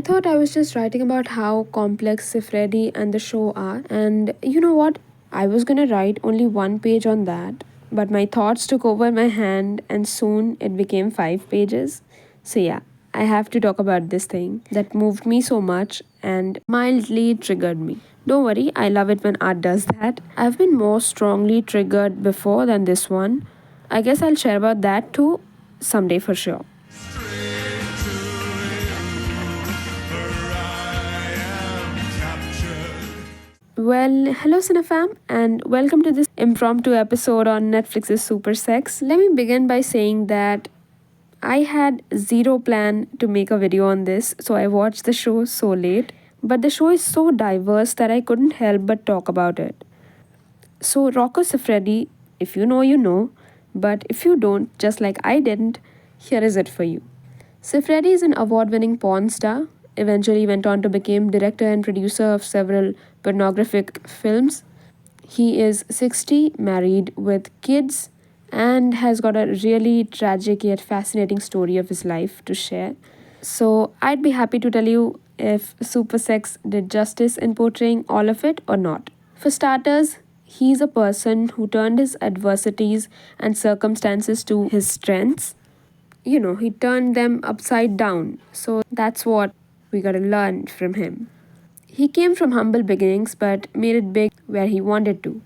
I thought I was just writing about how complex Siffredi and the show are, and you know what? I was gonna write only one page on that, but my thoughts took over my hand, and soon it became 5 pages. So, yeah, I have to talk about this thing that moved me so much and mildly triggered me. Don't worry, I love it when art does that. I've been more strongly triggered before than this one. I guess I'll share about that too someday for sure. Well, hello Cinefam, and welcome to this impromptu episode on Netflix's SUPERSEX. Let me begin by saying that I had zero plan to make a video on this, so I watched the show so late. But the show is so diverse that I couldn't help but talk about it. So, Rocco Siffredi, if you know, you know, but if you don't, just like I didn't, here is it for you. Siffredi is an award-winning porn star, eventually went on to become director and producer of several pornographic films. He is 60, married with kids, and has got a really tragic yet fascinating story of his life to share. So I'd be happy to tell you if SUPERSEX did justice in portraying all of it or not. For starters, he's a person who turned his adversities and circumstances to his strengths. He turned them upside down. So that's what we gotta learn from him. He came from humble beginnings but made it big where he wanted to.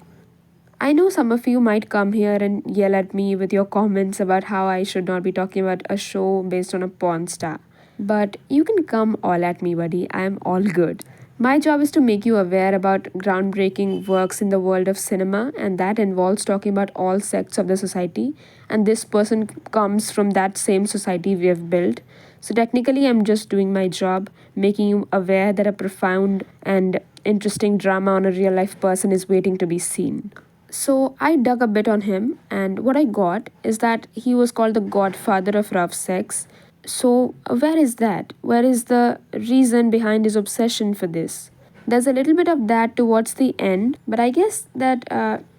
I know some of you might come here and yell at me with your comments about how I should not be talking about a show based on a porn star. But you can come all at me, buddy. I am all good. My job is to make you aware about groundbreaking works in the world of cinema, and that involves talking about all sects of the society. And this person comes from that same society we have built. So technically, I'm just doing my job, making you aware that a profound and interesting drama on a real life person is waiting to be seen. So I dug a bit on him, and what I got is that he was called the godfather of rough sex. So, where is that? Where is the reason behind his obsession for this? There's a little bit of that towards the end, but I guess that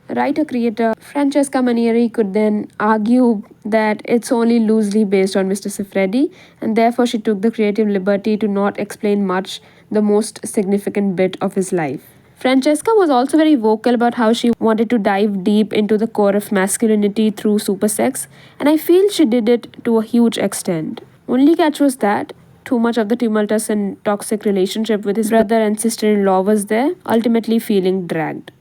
writer creator Francesca Manieri could then argue that it's only loosely based on Mr. Siffredi, and therefore she took the creative liberty to not explain much the most significant bit of his life. Francesca was also very vocal about how she wanted to dive deep into the core of masculinity through SUPERSEX, and I feel she did it to a huge extent. Only catch was that too much of the tumultuous and toxic relationship with his brother and sister-in-law was there, ultimately feeling dragged.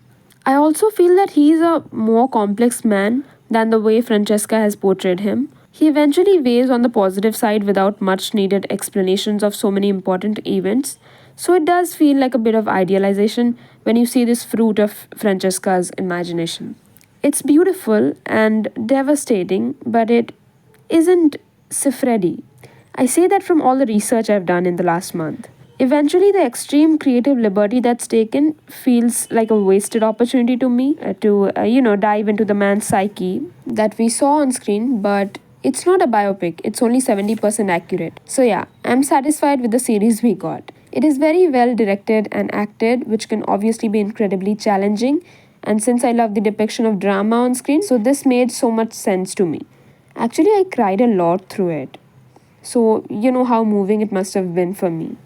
I also feel that he's a more complex man than the way Francesca has portrayed him. He eventually weighs on the positive side without much needed explanations of so many important events. So it does feel like a bit of idealization when you see this fruit of Francesca's imagination. It's beautiful and devastating, but it isn't Siffredi. I say that from all the research I've done in the last month. Eventually, the extreme creative liberty that's taken feels like a wasted opportunity to me to dive into the man's psyche that we saw on screen, but it's not a biopic, it's only 70% accurate. So, yeah, I'm satisfied with the series we got. It is very well directed and acted, which can obviously be incredibly challenging. And since I love the depiction of drama on screen, so this made so much sense to me. Actually, I cried a lot through it. So, you know how moving it must have been for me,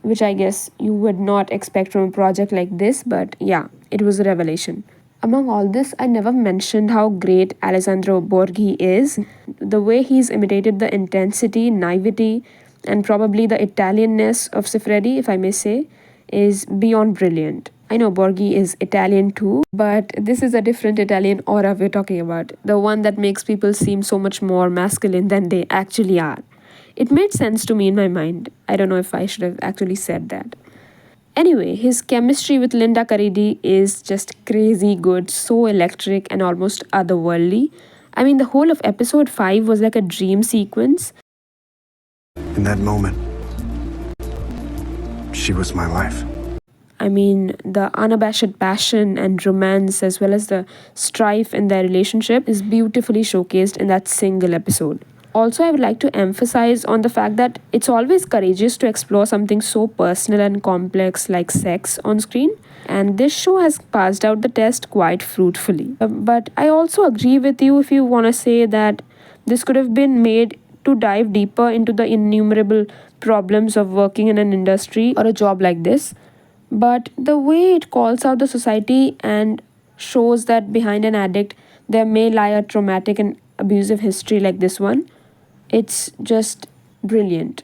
which I guess you would not expect from a project like this, but yeah, it was a revelation. Among all this, I never mentioned how great Alessandro Borghi is. The way he's imitated the intensity, naivety, and probably the Italianness of Siffredi, if I may say, is beyond brilliant. I know Borghi is Italian too, but this is a different Italian aura we're talking about. The one that makes people seem so much more masculine than they actually are. It made sense to me in my mind. I don't know if I should have actually said that. Anyway, his chemistry with Linda Caridi is just crazy good, so electric and almost otherworldly. I mean, the whole of episode 5 was like a dream sequence. In that moment, she was my life. I mean, the unabashed passion and romance, as well as the strife in their relationship, is beautifully showcased in that single episode. Also, I would like to emphasize on the fact that it's always courageous to explore something so personal and complex like sex on screen. And this show has passed out the test quite fruitfully. But I also agree with you if you want to say that this could have been made to dive deeper into the innumerable problems of working in an industry or a job like this, but the way it calls out the society and shows that behind an addict there may lie a traumatic and abusive history like this one, it's just brilliant.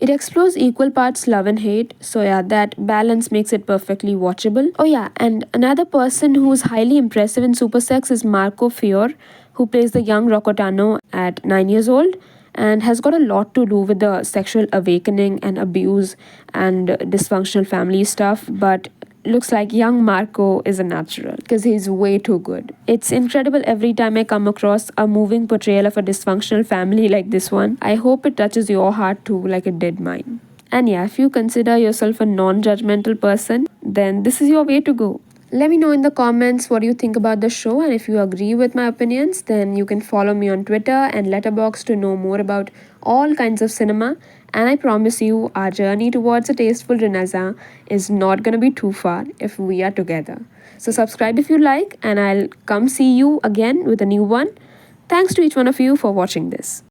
It explores equal parts love and hate, so yeah, that balance makes it perfectly watchable. Oh yeah, and another person who's highly impressive in Super Sex is Marco Fior, who plays the young Roccotano at 9 years old and has got a lot to do with the sexual awakening and abuse and dysfunctional family stuff, but looks like young Marco is a natural because he's way too good. It's incredible every time I come across a moving portrayal of a dysfunctional family like this one. I hope it touches your heart too, like it did mine. And yeah, if you consider yourself a non judgmental person, then this is your way to go. Let me know in the comments what you think about the show, and if you agree with my opinions, then you can follow me on Twitter and Letterboxd to know more about all kinds of cinema. And I promise you, our journey towards a tasteful renaissance is not gonna be too far if we are together. So subscribe if you like, and I'll come see you again with a new one. Thanks to each one of you for watching this.